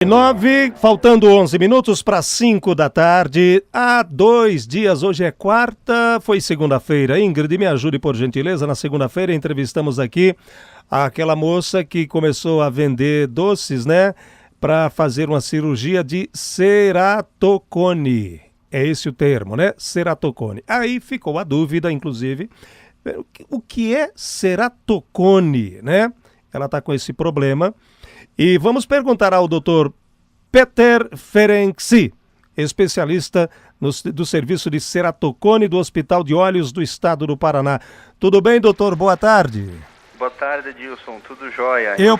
9, faltando 11 minutos para 5 da tarde. Há 2 dias, hoje é quarta, foi segunda-feira. Ingrid, me ajude por gentileza. Na segunda-feira entrevistamos aqui aquela moça que começou a vender doces, né? Para fazer uma cirurgia de ceratocone. É esse o termo, né? Ceratocone. Aí ficou a dúvida, inclusive, o que é ceratocone, né? Ela está com esse problema. E vamos perguntar ao doutor Peter Ferenczi, especialista do Serviço de Ceratocone do Hospital de Olhos do Estado do Paraná. Tudo bem, doutor? Boa tarde. Boa tarde, Edilson. Tudo jóia? Eu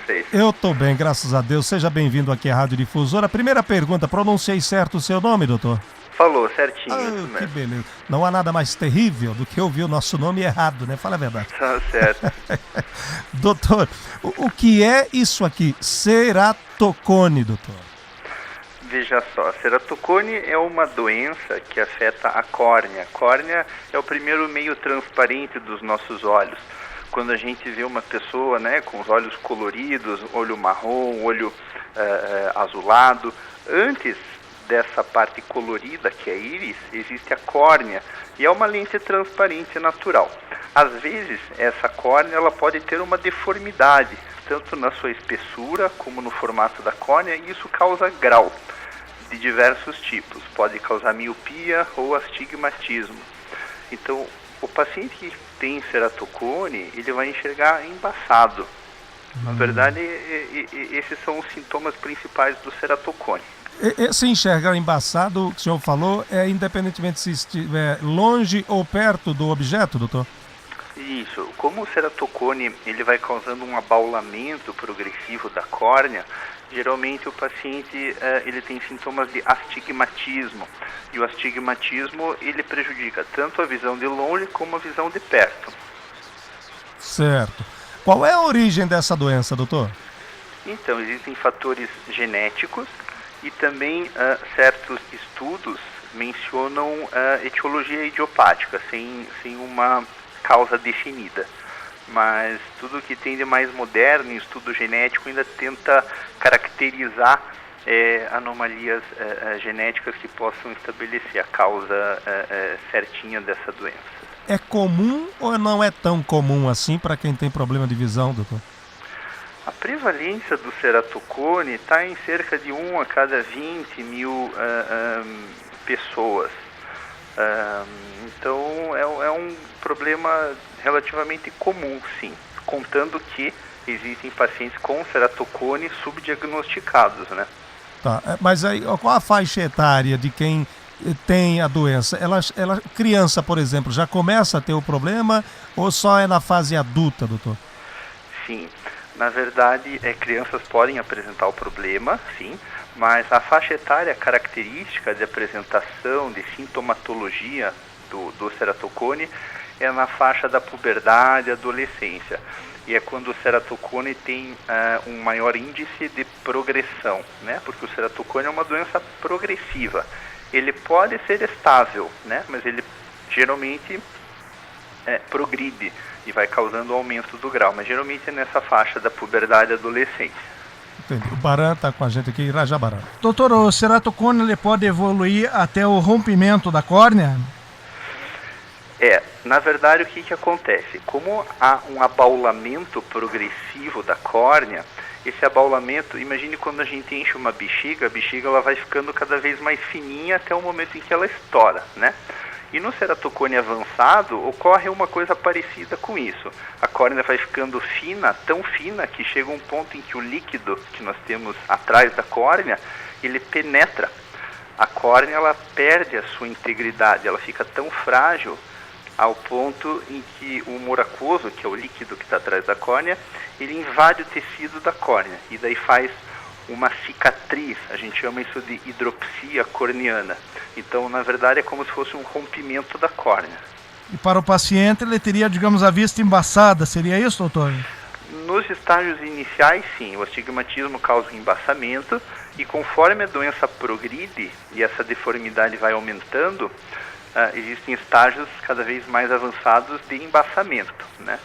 estou bem, graças a Deus. Seja bem-vindo aqui à Rádio Difusora. Primeira pergunta, pronunciei certo o seu nome, doutor? Falou, certinho. Isso mesmo. Que beleza. Não há nada mais terrível do que ouvir o nosso nome errado, né? Fala a verdade. Tá certo. Doutor, o que é isso aqui? Ceratocone, doutor? Veja só, a ceratocone é uma doença que afeta a córnea. A córnea é o primeiro meio transparente dos nossos olhos. Quando a gente vê uma pessoa, né, com os olhos coloridos, olho marrom, olho azulado, antes dessa parte colorida, que é a íris, existe a córnea, e é uma lente transparente natural. Às vezes, essa córnea ela pode ter uma deformidade, tanto na sua espessura como no formato da córnea, e isso causa grau de diversos tipos. Pode causar miopia ou astigmatismo. Então, o paciente que tem ceratocone, ele vai enxergar embaçado. Na verdade, esses são os sintomas principais do ceratocone. Esse enxergar embaçado, que o senhor falou, é independentemente se estiver longe ou perto do objeto, doutor? Isso. Como o ceratocone ele vai causando um abaulamento progressivo da córnea, geralmente o paciente ele tem sintomas de astigmatismo. E o astigmatismo ele prejudica tanto a visão de longe como a visão de perto. Certo. Qual é a origem dessa doença, doutor? Então, existem fatores genéticos e também certos estudos mencionam etiologia idiopática, sem uma causa definida. Mas tudo que tem de mais moderno em estudo genético ainda tenta caracterizar anomalias genéticas que possam estabelecer a causa certinha dessa doença. É comum ou não é tão comum assim para quem tem problema de visão, doutor? A prevalência do ceratocone está em cerca de 1 a cada 20 mil pessoas. Então é um problema relativamente comum, sim, contando que existem pacientes com ceratocone subdiagnosticados, né? Tá, mas aí qual a faixa etária de quem tem a doença? Ela criança, por exemplo, já começa a ter o problema ou só é na fase adulta, doutor? Sim, na verdade, crianças podem apresentar o problema, sim, mas a faixa etária característica de apresentação de sintomatologia do ceratocone é na faixa da puberdade e adolescência. E é quando o ceratocone tem um maior índice de progressão, né? Porque o ceratocone é uma doença progressiva. Ele pode ser estável, né? Mas ele geralmente progride e vai causando aumento do grau. Mas geralmente é nessa faixa da puberdade e adolescência. Entendi. O Baran está com a gente aqui, Irajá Baran. Doutor, o ceratocone ele pode evoluir até o rompimento da córnea? Na verdade, o que acontece? Como há um abaulamento progressivo da córnea, esse abaulamento, imagine quando a gente enche uma bexiga, a bexiga ela vai ficando cada vez mais fininha até o momento em que ela estoura, né? E no ceratocone avançado, ocorre uma coisa parecida com isso. A córnea vai ficando fina, tão fina, que chega um ponto em que o líquido que nós temos atrás da córnea, ele penetra. A córnea, ela perde a sua integridade, ela fica tão frágil ao ponto em que o humor aquoso, que é o líquido que está atrás da córnea, ele invade o tecido da córnea e daí faz uma cicatriz, a gente chama isso de hidropsia corneana. Então, na verdade, é como se fosse um rompimento da córnea. E para o paciente, ele teria, digamos, a vista embaçada, seria isso, doutor? Nos estágios iniciais, sim, o astigmatismo causa um embaçamento e conforme a doença progride e essa deformidade vai aumentando, existem estágios cada vez mais avançados de embaçamento, né?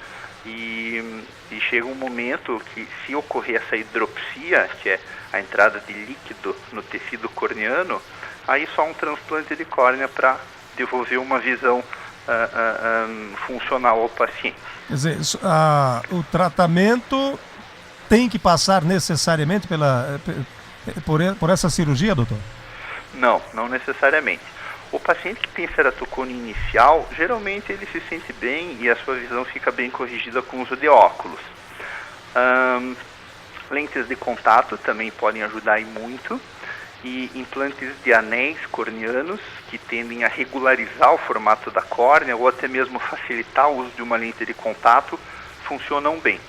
E chega um momento que, se ocorrer essa hidropsia, que é a entrada de líquido no tecido corneano, aí só um transplante de córnea para devolver uma visão funcional ao paciente. Quer dizer, o tratamento tem que passar necessariamente por essa cirurgia, doutor? Não necessariamente. O paciente que tem ceratocone inicial, geralmente ele se sente bem e a sua visão fica bem corrigida com o uso de óculos. Lentes de contato também podem ajudar muito, e implantes de anéis corneanos que tendem a regularizar o formato da córnea ou até mesmo facilitar o uso de uma lente de contato funcionam bem.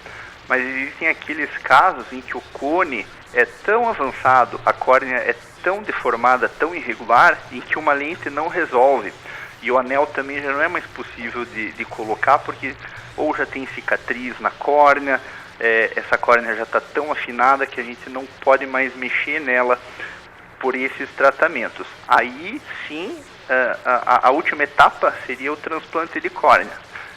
Mas existem aqueles casos em que o cone é tão avançado, a córnea é tão deformada, tão irregular, em que uma lente não resolve. E o anel também já não é mais possível de colocar, porque ou já tem cicatriz na córnea, essa córnea já está tão afinada que a gente não pode mais mexer nela por esses tratamentos. Aí sim, a última etapa seria o transplante de córnea,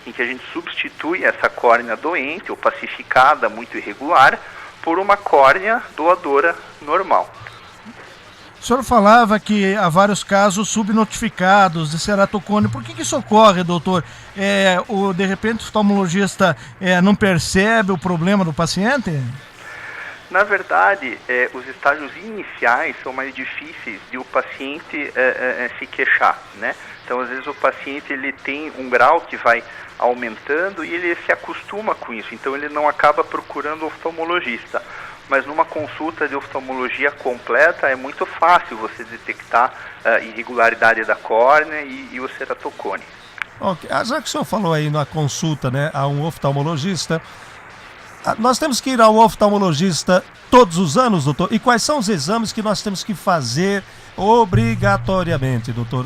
em que a gente substitui essa córnea doente ou pacificada, muito irregular, por uma córnea doadora normal. O senhor falava que há vários casos subnotificados de ceratocone. Por que isso ocorre, doutor? De repente o oftalmologista não percebe o problema do paciente? Na verdade, os estágios iniciais são mais difíceis de o paciente se queixar, né? Então, às vezes o paciente ele tem um grau que vai aumentando e ele se acostuma com isso, então ele não acaba procurando oftalmologista. Mas numa consulta de oftalmologia completa é muito fácil você detectar a irregularidade da córnea e o ceratocone. Ok, já que o senhor falou aí na consulta, né, a um oftalmologista, nós temos que ir ao oftalmologista todos os anos, doutor? E quais são os exames que nós temos que fazer obrigatoriamente, doutor,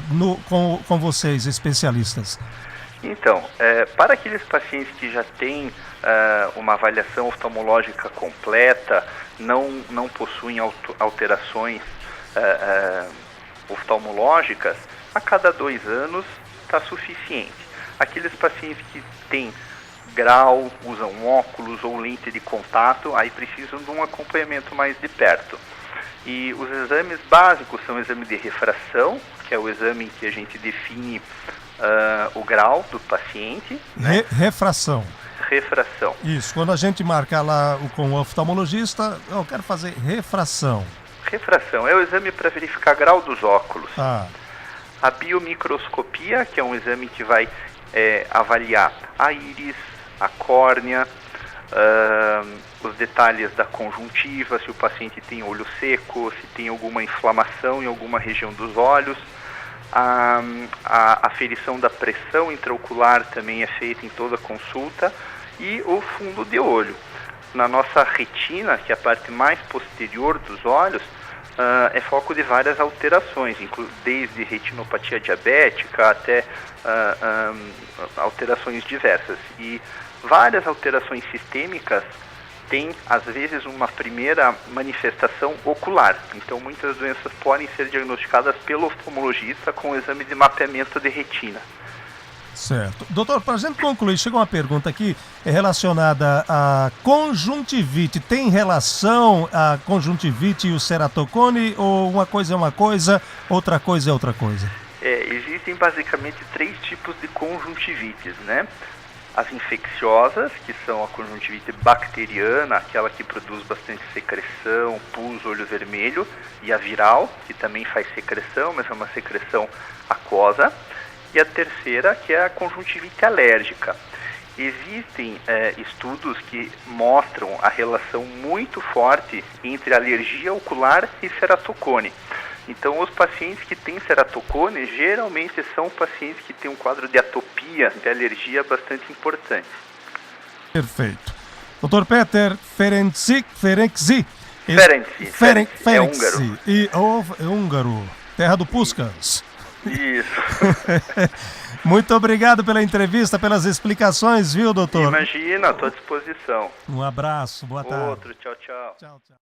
com vocês, especialistas? Então, para aqueles pacientes que já têm uma avaliação oftalmológica completa, não possuem alterações oftalmológicas, a cada 2 anos está suficiente. Aqueles pacientes que têm grau, usam óculos ou lente de contato, aí precisam de um acompanhamento mais de perto. E os exames básicos são o exame de refração, que é o exame em que a gente define o grau do paciente. Refração. Refração. Isso, quando a gente marca lá com o oftalmologista, eu quero fazer refração. Refração é o exame para verificar grau dos óculos. Ah. A biomicroscopia, que é um exame que vai avaliar a íris, a córnea, os detalhes da conjuntiva, se o paciente tem olho seco, se tem alguma inflamação em alguma região dos olhos. A aferição da pressão intraocular também é feita em toda consulta, e o fundo de olho. Na nossa retina, que é a parte mais posterior dos olhos, é foco de várias alterações, desde retinopatia diabética até alterações diversas. E várias alterações sistêmicas têm, às vezes, uma primeira manifestação ocular. Então, muitas doenças podem ser diagnosticadas pelo oftalmologista com o exame de mapeamento de retina. Certo. Doutor, para a gente concluir, chegou uma pergunta aqui relacionada à conjuntivite. Tem relação a conjuntivite e o ceratocone, ou uma coisa é uma coisa, outra coisa é outra coisa? Existem basicamente 3 tipos de conjuntivites, né? As infecciosas, que são a conjuntivite bacteriana, aquela que produz bastante secreção, pus, olho vermelho, e a viral, que também faz secreção, mas é uma secreção aquosa. E a terceira, que é a conjuntivite alérgica. Existem estudos que mostram a relação muito forte entre alergia ocular e ceratocone. Então, os pacientes que têm ceratocone geralmente são pacientes que têm um quadro de atopia, de alergia bastante importante. Perfeito. Dr. Peter Ferenczi, é húngaro. É húngaro, terra do Puskás. Isso. Muito obrigado pela entrevista, pelas explicações, viu, doutor? Imagina, estou à disposição. Um abraço, boa tarde. Outro, tchau, tchau. Tchau, tchau.